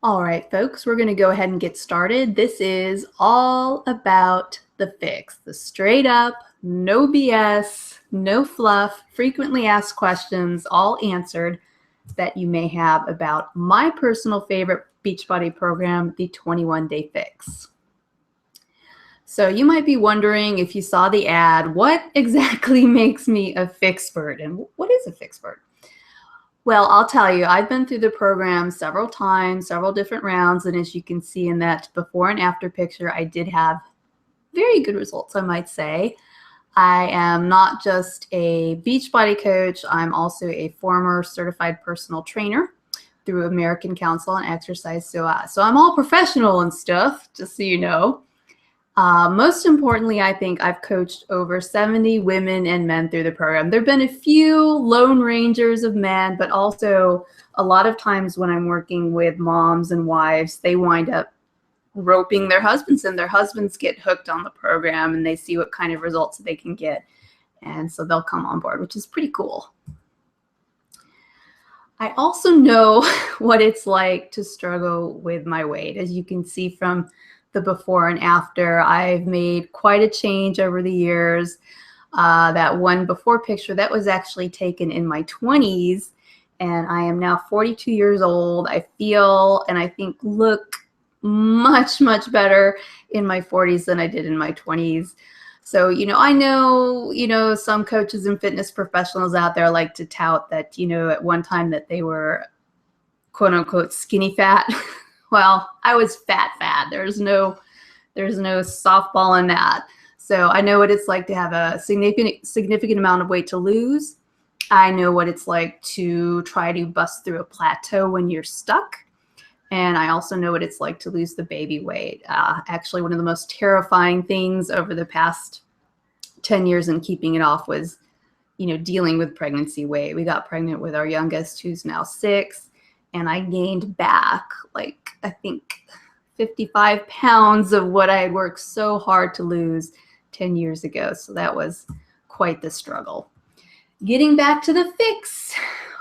All right, folks, we're going to go ahead and get started. This is all about the fix, the straight up, no BS, no fluff, frequently asked questions, all answered that you may have about my personal favorite Beachbody program, the 21-Day Fix. So you might be wondering, if you saw the ad, what exactly makes me a fixpert, and what is a fixpert? Well, I'll tell you, I've been through the program several times, several different rounds, and as you can see in that before and after picture, I did have very good results, I might say. I am not just a Beachbody coach, I'm also a former certified personal trainer through American Council on Exercise. So I'm all professional and stuff, just so you know. Most importantly, I think I've coached over 70 women and men through the program. There have been a few lone rangers of men, but also a lot of times when I'm working with moms and wives, they wind up roping their husbands in. Their husbands get hooked on the program and they see what kind of results they can get. And so they'll come on board, which is pretty cool. I also know what it's like to struggle with my weight. As you can see from the before and after, I've made quite a change over the years. That one before picture, that was actually taken in my 20s, and I am now 42 years old. I feel and I think look much, much better in my 40s than I did in my 20s. So, I know, some coaches and fitness professionals out there like to tout that, at one time that they were quote unquote skinny fat. Well, I was fat. There's no softball in that. So I know what it's like to have a significant amount of weight to lose. I know what it's like to try to bust through a plateau when you're stuck. And I also know what it's like to lose the baby weight. Actually, one of the most terrifying things over the past 10 years and keeping it off was, dealing with pregnancy weight. We got pregnant with our youngest, who's now 6. And I gained back, I think 55 pounds of what I had worked so hard to lose 10 years ago. So that was quite the struggle. Getting back to the fix.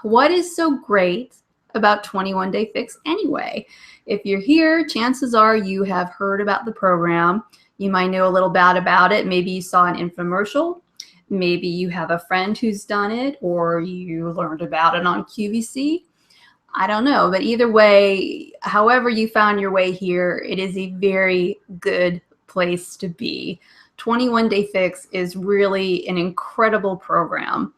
What is so great about 21-Day Fix anyway? If you're here, chances are you have heard about the program. You might know a little bit about it. Maybe you saw an infomercial. Maybe you have a friend who's done it, or you learned about it on QVC. I don't know, but either way, however you found your way here, it is a very good place to be. 21-Day Fix is really an incredible program.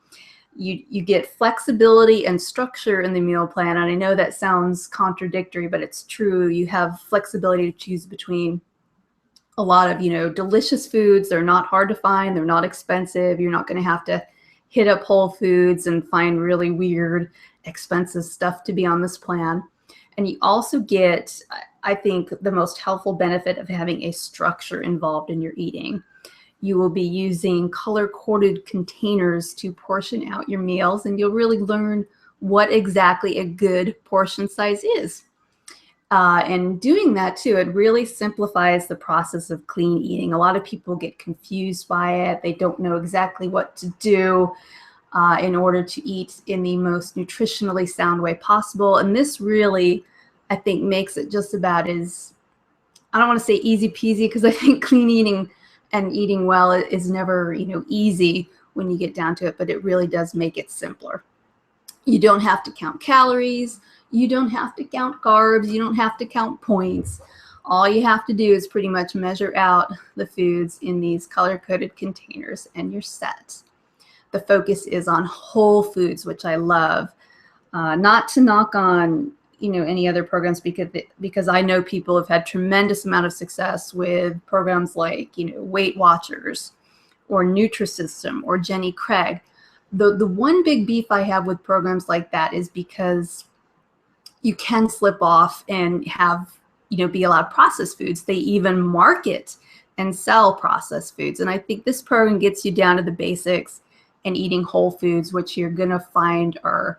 You get flexibility and structure in the meal plan, and I know that sounds contradictory, but it's true. You have flexibility to choose between a lot of, delicious foods. They're not hard to find. They're not expensive. You're not going to have to hit up Whole Foods and find really weird, expensive stuff to be on this plan. And you also get, I think, the most helpful benefit of having a structure involved in your eating. You will be using color-coded containers to portion out your meals, and you'll really learn what exactly a good portion size is. And doing that too, it really simplifies the process of clean eating. A lot of people get confused by it. They don't know exactly what to do in order to eat in the most nutritionally sound way possible. And this really, I think, makes it just about as, I don't want to say easy peasy, because I think clean eating and eating well is never, easy when you get down to it, but it really does make it simpler. You don't have to count calories. You don't have to count carbs. You don't have to count points. All you have to do is pretty much measure out the foods in these color-coded containers and you're set. The focus is on whole foods, which I love. Not to knock on, any other programs, because I know people have had tremendous amount of success with programs like, Weight Watchers or Nutrisystem or Jenny Craig. The one big beef I have with programs like that is because you can slip off and have, be allowed processed foods. They even market and sell processed foods. And I think this program gets you down to the basics and eating whole foods, which you're going to find are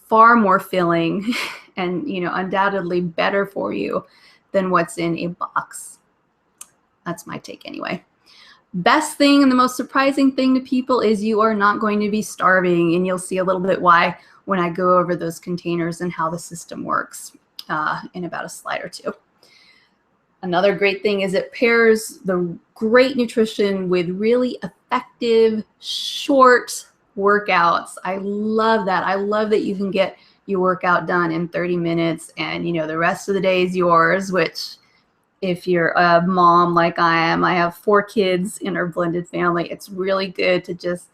far more filling and, undoubtedly better for you than what's in a box. That's my take anyway. Best thing and the most surprising thing to people is you are not going to be starving, and you'll see a little bit why when I go over those containers and how the system works. in about a slide or two. Another great thing is it pairs the great nutrition with really effective, short workouts. I love that. I love that you can get your workout done in 30 minutes and, you know, the rest of the day is yours, which if you're a mom like I am, I have 4 kids in our blended family. It's really good to just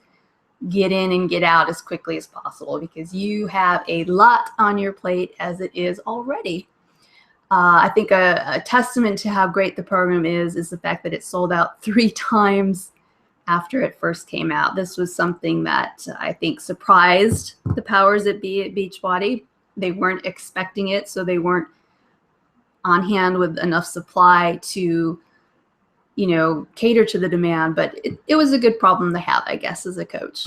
get in and get out as quickly as possible because you have a lot on your plate as it is already. I think a testament to how great the program is the fact that it sold out 3 times after it first came out. This was something that I think surprised the powers that be at Beachbody. They weren't expecting it, so they weren't on hand with enough supply to, you know, cater to the demand, but it was a good problem to have, I guess, as a coach.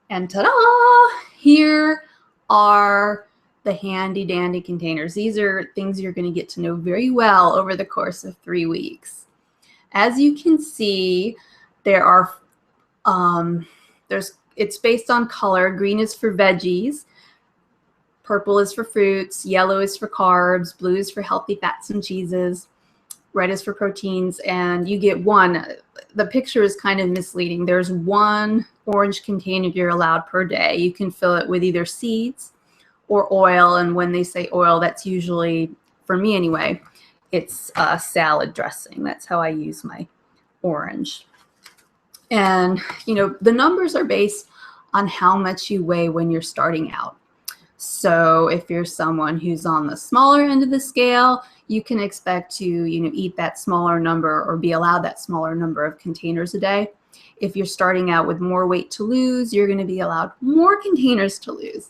And ta-da! Here are the handy dandy containers. These are things you're going to get to know very well over the course of 3 weeks. As you can see, there are it's based on color. Green is for veggies, purple is for fruits, yellow is for carbs, blue is for healthy fats and cheeses, red is for proteins, and you get one. The picture is kind of misleading. There's 1 orange container you're allowed per day. You can fill it with either seeds or oil, and when they say oil, that's usually, for me anyway, it's salad dressing. That's how I use my orange. And, you know, the numbers are based on how much you weigh when you're starting out. So if you're someone who's on the smaller end of the scale, you can expect to, you know, eat that smaller number or be allowed that smaller number of containers a day. If you're starting out with more weight to lose, you're going to be allowed more containers to lose.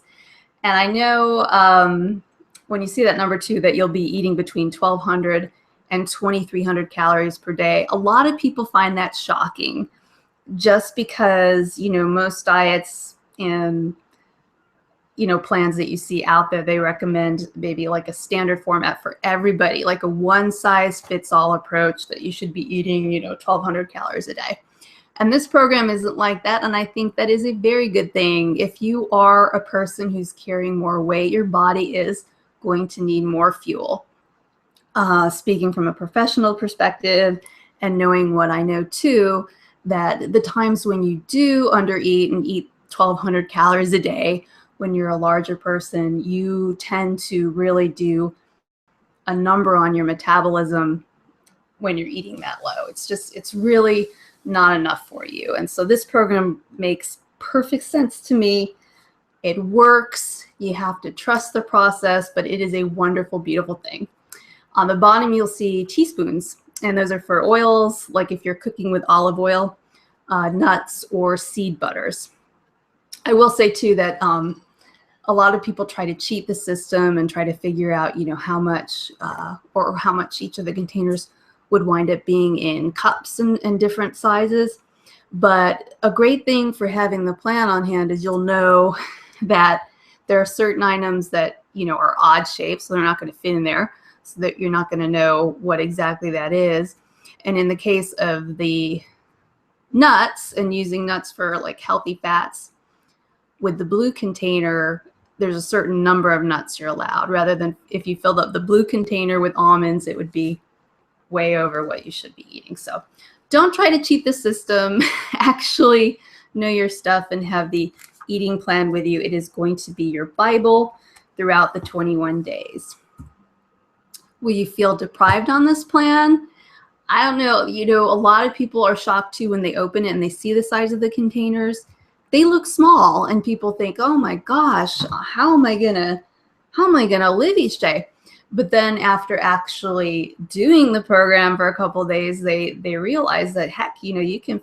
And I know when you see that number too, that you'll be eating between 1,200 and 2,300 calories per day. A lot of people find that shocking just because, you know, most diets and, you know, plans that you see out there, they recommend maybe like a standard format for everybody, like a one-size-fits-all approach that you should be eating, you know, 1,200 calories a day. And this program isn't like that, and I think that is a very good thing. If you are a person who's carrying more weight, your body is going to need more fuel. Speaking from a professional perspective and knowing what I know too, that the times when you do undereat and eat 1,200 calories a day, when you're a larger person, you tend to really do a number on your metabolism when you're eating that low. It's really not enough for you. And so this program makes perfect sense to me. It works. You have to trust the process, but it is a wonderful, beautiful thing. On the bottom, you'll see teaspoons, and those are for oils, like if you're cooking with olive oil, nuts, or seed butters. I will say too that a lot of people try to cheat the system and try to figure out, you know, how much or how much each of the containers would wind up being in cups and different sizes. But a great thing for having the plan on hand is you'll know that there are certain items that, you know, are odd shapes, so they're not going to fit in there, so that you're not going to know what exactly that is. And in the case of the nuts and using nuts for like healthy fats, with the blue container, there's a certain number of nuts you're allowed, rather than if you filled up the blue container with almonds, it would be way over what you should be eating. So don't try to cheat the system. Actually know your stuff and have the eating plan with you. It is going to be your Bible throughout the 21 days. Will you feel deprived on this plan? I don't know. You know, a lot of people are shocked too when they open it and they see the size of the containers. They look small and people think, oh my gosh, how am I gonna live each day? But then after actually doing the program for a couple of days, they realize that, heck, you know, you can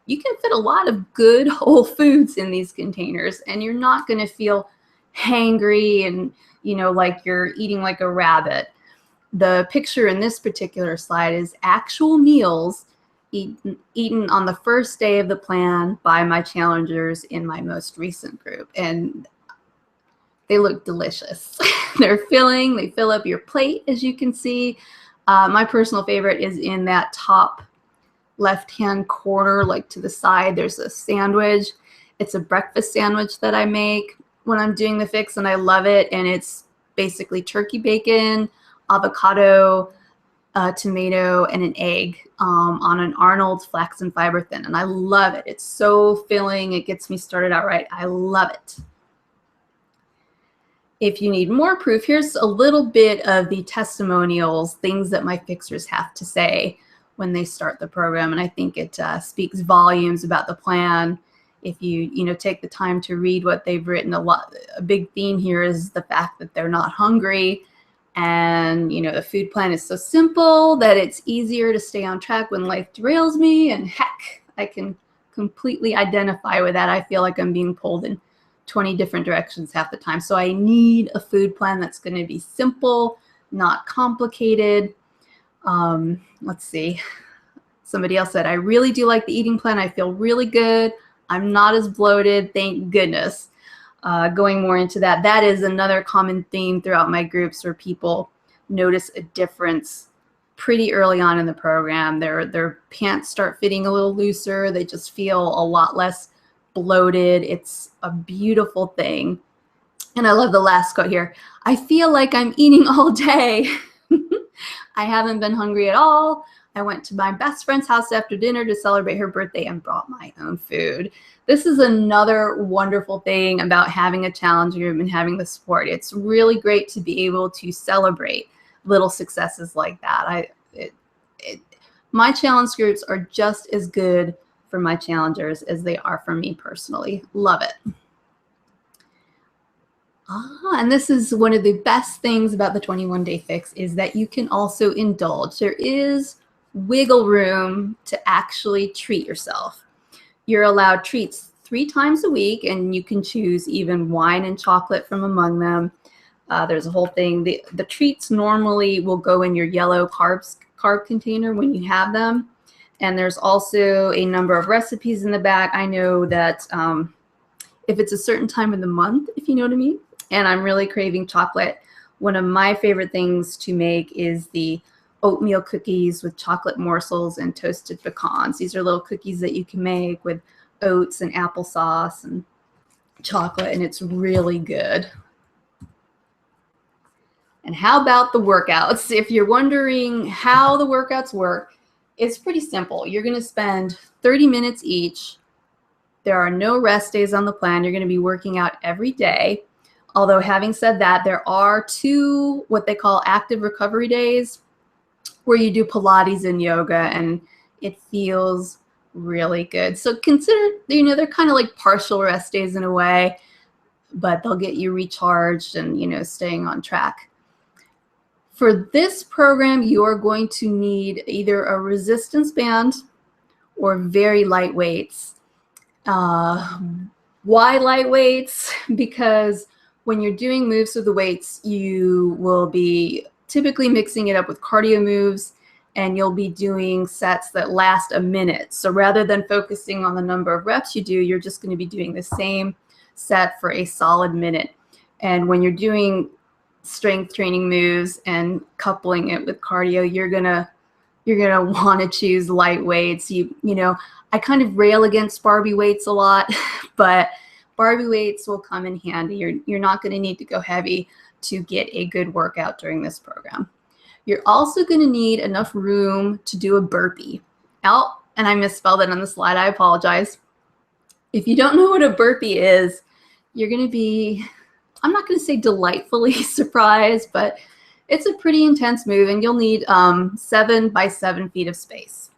fit a lot of good whole foods in these containers, and you're not going to feel hangry and, you know, like you're eating like a rabbit. The picture in this particular slide is actual meals eaten on the first day of the plan by my challengers in my most recent group, and they look delicious. They're filling, they fill up your plate, as you can see. My personal favorite is in that top left-hand corner, like to the side, there's a sandwich. It's a breakfast sandwich that I make when I'm doing the fix, and I love it. And it's basically turkey bacon, avocado, tomato, and an egg on an Arnold's flaxen fiber thin. And I love it. It's so filling. It gets me started out right. I love it. If you need more proof, here's a little bit of the testimonials, things that my fixers have to say when they start the program. And I think it speaks volumes about the plan. If you take the time to read what they've written, a big theme here is the fact that they're not hungry. And the food plan is so simple that it's easier to stay on track when life derails me. And heck, I can completely identify with that. I feel like I'm being pulled in 20 different directions half the time. So I need a food plan that's going to be simple, not complicated. Let's see. Somebody else said, I really do like the eating plan. I feel really good. I'm not as bloated. Thank goodness. Going more into that, that is another common theme throughout my groups where people notice a difference pretty early on in the program. Their pants start fitting a little looser. They just feel a lot less bloated. It's a beautiful thing. And I love the last quote here. I feel like I'm eating all day. I haven't been hungry at all. I went to my best friend's house after dinner to celebrate her birthday and brought my own food. This is another wonderful thing about having a challenge group and having the support. It's really great to be able to celebrate little successes like that. My challenge groups are just as good for my challengers as they are for me personally. Love it. And this is one of the best things about the 21-day fix is that you can also indulge. There is wiggle room to actually treat yourself. You're allowed treats 3 times a week, and you can choose even wine and chocolate from among them. There's a whole thing. The treats normally will go in your yellow carb container when you have them. And there's also a number of recipes in the back. I know that if it's a certain time of the month, if you know what I mean, and I'm really craving chocolate, one of my favorite things to make is the oatmeal cookies with chocolate morsels and toasted pecans. These are little cookies that you can make with oats and applesauce and chocolate, and it's really good. And how about the workouts? If you're wondering how the workouts work, it's pretty simple. You're going to spend 30 minutes each. There are no rest days on the plan. You're going to be working out every day. Although having said that, there are 2 what they call active recovery days where you do Pilates and yoga, and it feels really good. So consider, they're kind of like partial rest days in a way, but they'll get you recharged and, staying on track. For this program, you are going to need either a resistance band or very light weights. Why light weights? Because when you're doing moves with the weights, you will be typically mixing it up with cardio moves, and you'll be doing sets that last a minute. So rather than focusing on the number of reps you do, you're just going to be doing the same set for a solid minute. And when you're doing strength training moves and coupling it with cardio, you're gonna want to choose light weights. I kind of rail against Barbie weights a lot, but Barbie weights will come in handy. You're not going to need to go heavy to get a good workout during this program. You're also going to need enough room to do a burpee. Oh, and I misspelled it on the slide. I apologize. If you don't know what a burpee is, you're going to be, I'm not going to say delightfully surprised, but it's a pretty intense move, and you'll need 7 by 7 feet of space,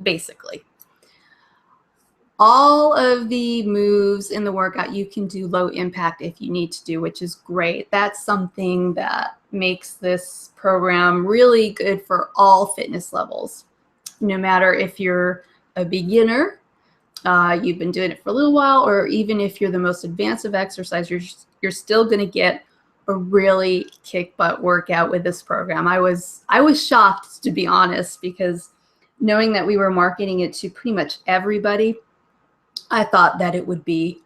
basically. All of the moves in the workout you can do low impact if you need to do, which is great. That's something that makes this program really good for all fitness levels. No matter if you're a beginner, you've been doing it for a little while, or even if you're the most advanced of exercise, you're still going to get a really kick butt workout with this program. I was shocked, to be honest, because knowing that we were marketing it to pretty much everybody, I thought that it would be,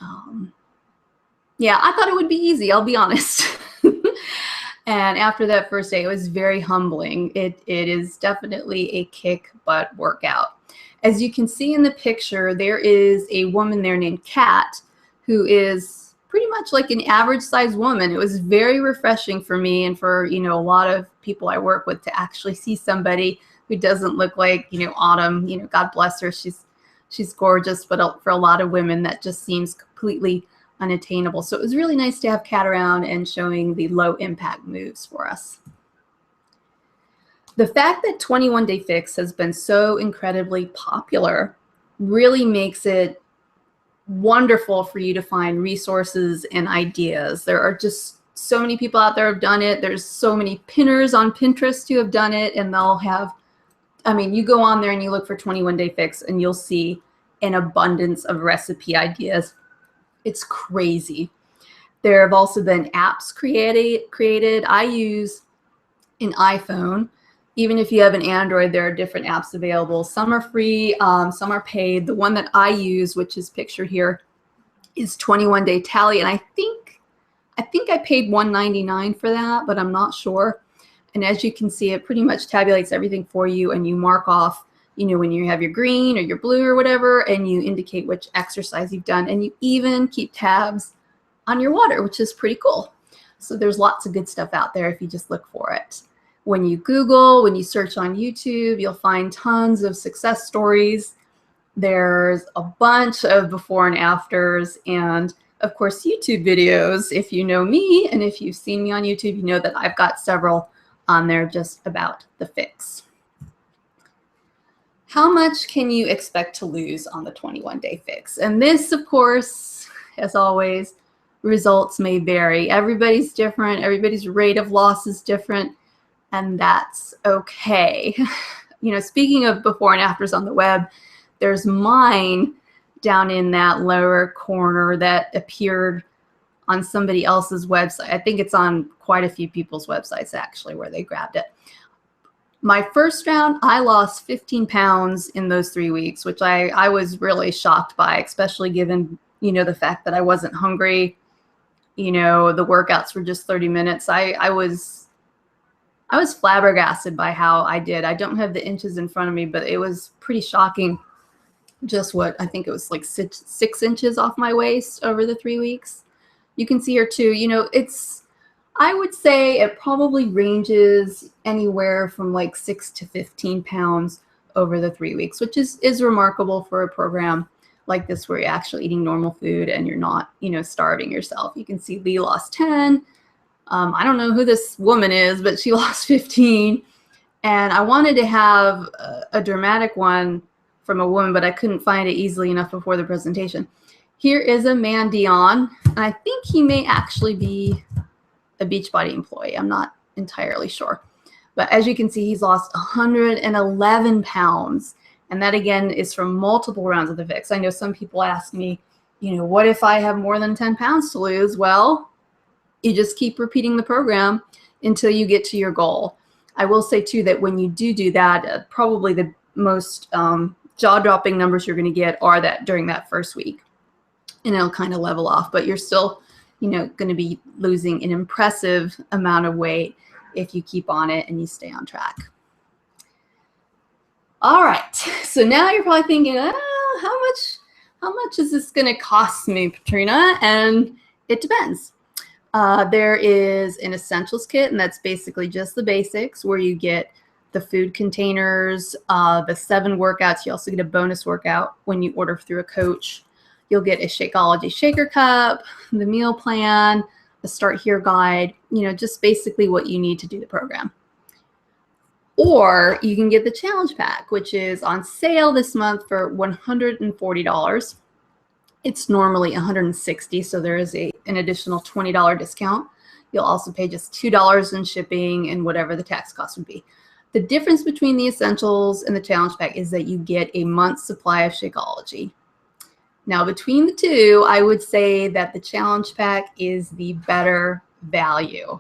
I thought it would be easy, I'll be honest. And after that first day, it was very humbling. It is definitely a kick butt workout. As you can see in the picture, there is a woman there named Kat who is pretty much like an average sized woman. It was very refreshing for me and for, you know, a lot of people I work with to actually see somebody who doesn't look like, you know, Autumn. You know, God bless her. She's gorgeous, but for a lot of women that just seems completely unattainable. So it was really nice to have Kat around and showing the low impact moves for us. The fact that 21 Day Fix has been so incredibly popular really makes it wonderful for you to find resources and ideas. There are just so many people out there who have done it. There's so many pinners on Pinterest who have done it, and they'll have, I mean, you go on there and you look for 21 Day Fix and you'll see an abundance of recipe ideas. It's crazy. There have also been apps created. I use an iPhone. Even if you have an Android, there are different apps available. Some are free, some are paid. The one that I use, which is pictured here, is 21 Day Tally, and I think I paid $1.99 for that, but I'm not sure. And as you can see, it pretty much tabulates everything for you, and you mark off, you know, when you have your green or your blue or whatever, and you indicate which exercise you've done, and you even keep tabs on your water, which is pretty cool. So there's lots of good stuff out there if you just look for it. When you Google, when you search on YouTube, you'll find tons of success stories. There's a bunch of before and afters, and of course, YouTube videos. If you know me, and if you've seen me on YouTube, you know that I've got several on there just about the fix. How much can you expect to lose on the 21 Day Fix? And this, of course, as always, results may vary. Everybody's different. Everybody's rate of loss is different. And that's okay. You know, speaking of before and afters on the web, there's mine down in that lower corner that appeared on somebody else's website. I think it's on quite a few people's websites actually where they grabbed it. My first round, I lost 15 pounds in those 3 weeks, which I was really shocked by, especially given, you know, the fact that I wasn't hungry. You know, the workouts were just 30 minutes. I was flabbergasted by how I did. I don't have the inches in front of me, but it was pretty shocking just what, I think it was like 6 inches off my waist over the 3 weeks. You can see here too, you know, I would say it probably ranges anywhere from like 6 to 15 pounds over the 3 weeks, which is remarkable for a program like this where you're actually eating normal food and you're not, you know, starving yourself. You can see Lee lost 10. I don't know who this woman is, but she lost 15. And I wanted to have a dramatic one from a woman, but I couldn't find it easily enough before the presentation. Here is a man, Dion, and I think he may actually be a Beachbody employee. I'm not entirely sure. But as you can see, he's lost 111 pounds. And that, again, is from multiple rounds of the fix. I know some people ask me, you know, what if I have more than 10 pounds to lose? Well, you just keep repeating the program until you get to your goal. I will say, too, that when you do that, probably the most jaw-dropping numbers you're going to get are that during that first week. And it'll kind of level off. But you're still, you know, going to be losing an impressive amount of weight if you keep on it and you stay on track. All right. So now you're probably thinking, how much is this going to cost me, Petrina? And it depends. There is an essentials kit, and that's basically just the basics where you get the food containers, the 7 workouts. You also get a bonus workout when you order through a coach. You'll get a Shakeology shaker cup, the meal plan, the Start Here guide, you know, just basically what you need to do the program. Or you can get the challenge pack, which is on sale this month for $140. It's normally $160, so there is an additional $20 discount. You'll also pay just $2 in shipping and whatever the tax cost would be. The difference between the essentials and the challenge pack is that you get a month's supply of Shakeology. Now, between the two, I would say that the challenge pack is the better value.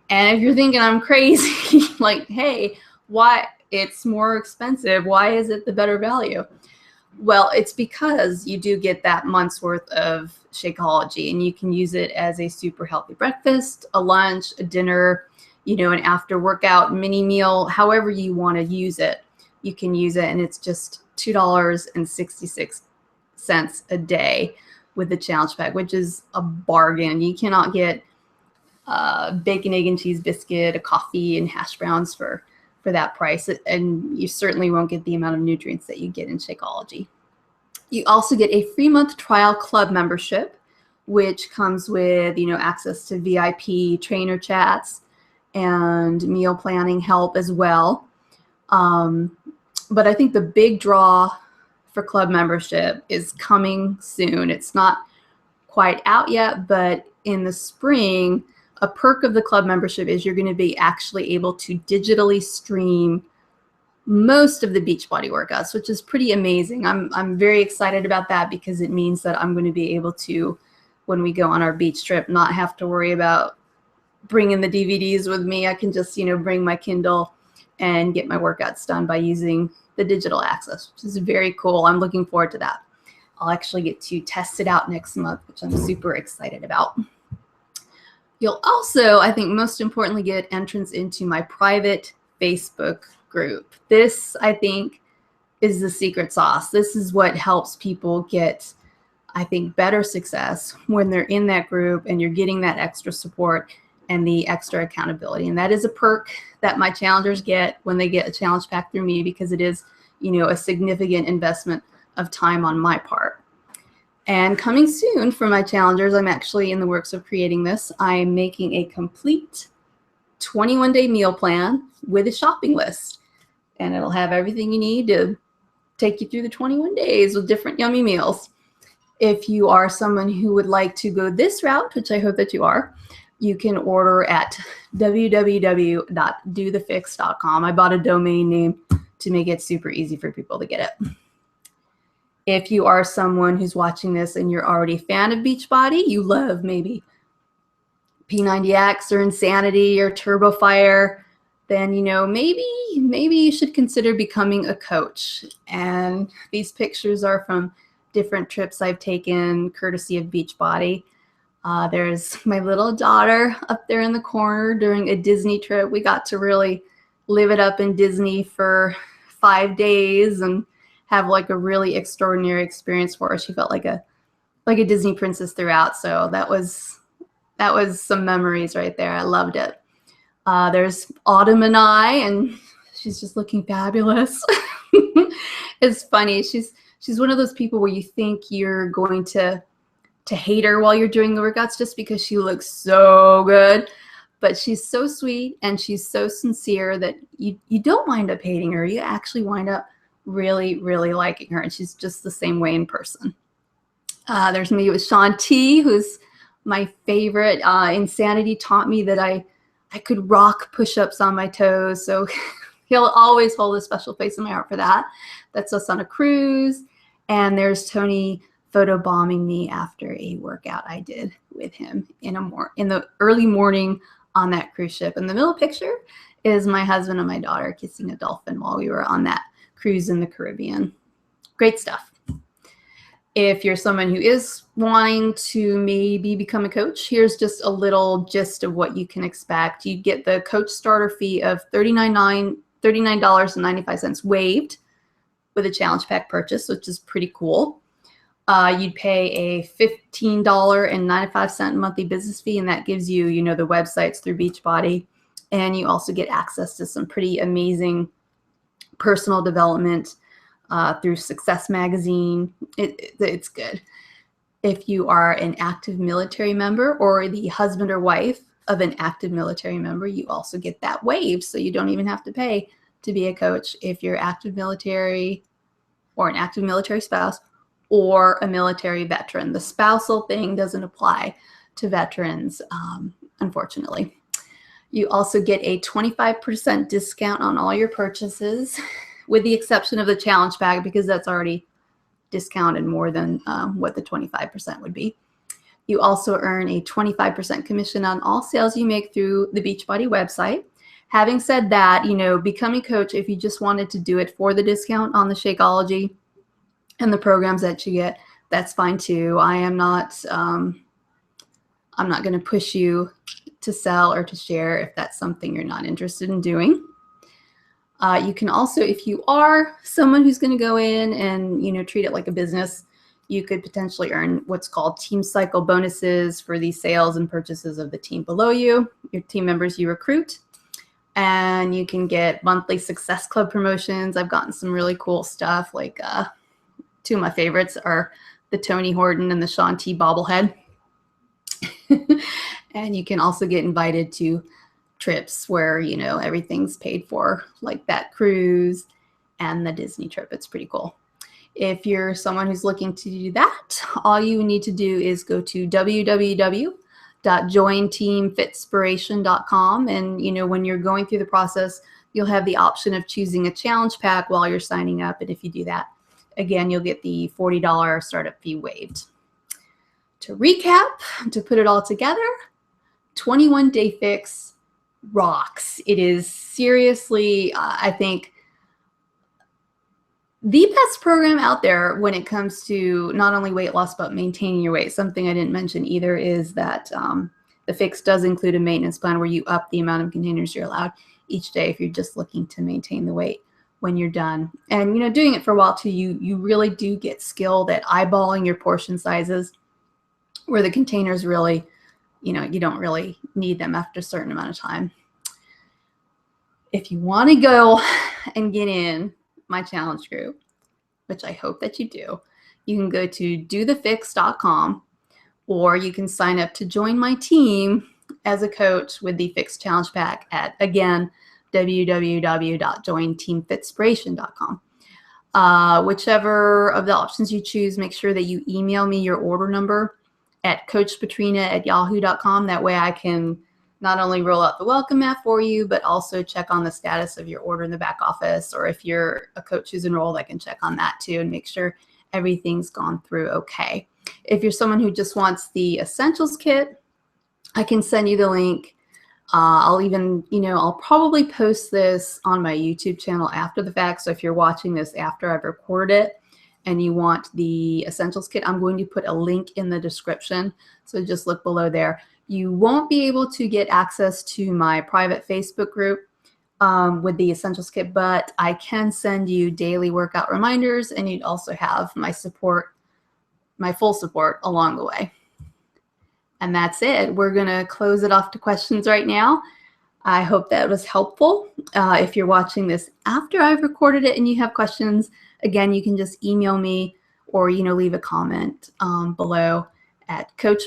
And if you're thinking I'm crazy, like, hey, why it's more expensive? Why is it the better value? Well, it's because you do get that month's worth of Shakeology, and you can use it as a super healthy breakfast, a lunch, a dinner, you know, an after workout mini meal, however you want to use it. You can use it, and it's just $2.66 a day. with the challenge pack, which is a bargain. You cannot get bacon, egg, and cheese biscuit, a coffee, and hash browns for that price. And you certainly won't get the amount of nutrients that you get in Shakeology. You also get a free month trial club membership, which comes with, access to VIP trainer chats and meal planning help as well. But I think the big draw for club membership is coming soon. It's not quite out yet, but in the spring, a perk of the club membership is you're going to be actually able to digitally stream most of the Beachbody workouts, which is pretty amazing. I'm very excited about that because it means that I'm going to be able to, when we go on our beach trip, not have to worry about bringing the DVDs with me. I can just, bring my Kindle and get my workouts done by using the digital access, which is very cool. I'm looking forward to that. I'll actually get to test it out next month, which I'm super excited about. You'll also, I think most importantly, get entrance into my private Facebook group. This, I think, is the secret sauce. This is what helps people get, I think, better success when they're in that group and you're getting that extra support and the extra accountability. And that is a perk that my challengers get when they get a challenge pack through me, because it is, a significant investment of time on my part. And coming soon for my challengers, I'm actually in the works of creating this. I'm making a complete 21-day meal plan with a shopping list. And it'll have everything you need to take you through the 21 days with different yummy meals. If you are someone who would like to go this route, which I hope that you are, you can order at www.dothefix.com. I bought a domain name to make it super easy for people to get it. If you are someone who's watching this and you're already a fan of Beachbody, you love maybe P90X or Insanity or Turbo Fire, then, maybe you should consider becoming a coach. And these pictures are from different trips I've taken courtesy of Beachbody. There's my little daughter up there in the corner during a Disney trip. We got to really live it up in Disney for 5 days and have like a really extraordinary experience for her. She felt like a Disney princess throughout. So that was some memories right there. I loved it. There's Autumn and I, and she's just looking fabulous. It's funny. She's one of those people where you think you're going to hate her while you're doing the workouts just because she looks so good. But she's so sweet and she's so sincere that you don't wind up hating her. You actually wind up really, really liking her. And she's just the same way in person. There's me with Sean T, who's my favorite. Insanity taught me that I could rock push-ups on my toes. So he'll always hold a special place in my heart for that. That's us on a cruise. And there's Tony photobombing me after a workout I did with him in the early morning on that cruise ship. And the middle picture is my husband and my daughter kissing a dolphin while we were on that cruise in the Caribbean. Great stuff. If you're someone who is wanting to maybe become a coach, here's just a little gist of what you can expect. You get the coach starter fee of $39.95 waived with a challenge pack purchase, which is pretty cool. You'd pay a $15.95 monthly business fee, and that gives you, the websites through Beachbody. And you also get access to some pretty amazing personal development through Success Magazine. It's good. If you are an active military member or the husband or wife of an active military member, you also get that waived. So you don't even have to pay to be a coach if you're active military or an active military spouse or a military veteran. The spousal thing doesn't apply to veterans, unfortunately. You also get a 25% discount on all your purchases, with the exception of the challenge bag, because that's already discounted more than what the 25% would be. You also earn a 25% commission on all sales you make through the Beachbody website. Having said that, becoming a coach, if you just wanted to do it for the discount on the Shakeology and the programs that you get, that's fine too. I'm not going to push you to sell or to share if that's something you're not interested in doing. You can also, if you are someone who's going to go in and, treat it like a business, you could potentially earn what's called team cycle bonuses for the sales and purchases of the team below you, your team members you recruit. And you can get monthly Success Club promotions. I've gotten some really cool stuff. Like two of my favorites are the Tony Horton and the Shaun T bobblehead. And you can also get invited to trips where, you know, everything's paid for, like that cruise and the Disney trip. It's pretty cool. If you're someone who's looking to do that, all you need to do is go to www.jointeamfitspiration.com. And, you know, when you're going through the process, you'll have the option of choosing a challenge pack while you're signing up. And if you do that, again, you'll get the $40 startup fee waived. To recap, to put it all together, 21 Day Fix rocks. It is seriously, I think, the best program out there when it comes to not only weight loss, but maintaining your weight. Something I didn't mention either is that the Fix does include a maintenance plan where you up the amount of containers you're allowed each day if you're just looking to maintain the weight when you're done. And, you know, doing it for a while too, you really do get skilled at eyeballing your portion sizes, where the containers really, you know, you don't really need them after a certain amount of time. If you want to go and get in my challenge group, which I hope that you do, you can go to dothefix.com, or you can sign up to join my team as a coach with the Fix Challenge Pack at, again, www.jointeamfitspiration.com. Whichever of the options you choose, make sure that you email me your order number at coachpetrina@yahoo.com. That way I can not only roll out the welcome mat for you, but also check on the status of your order in the back office. Or if you're a coach who's enrolled, I can check on that too and make sure everything's gone through okay. If you're someone who just wants the essentials kit, I can send you the link. I'll even, you know, I'll probably post this on my YouTube channel after the fact. So if you're watching this after I've recorded it and you want the essentials kit, I'm going to put a link in the description. So just look below there. You won't be able to get access to my private Facebook group with the essentials kit, but I can send you daily workout reminders, and you'd also have my support, my full support along the way. And that's it. We're going to close it off to questions right now. I hope that was helpful. If you're watching this after I've recorded it and you have questions, again, you can just email me or, you know, leave a comment below at Coach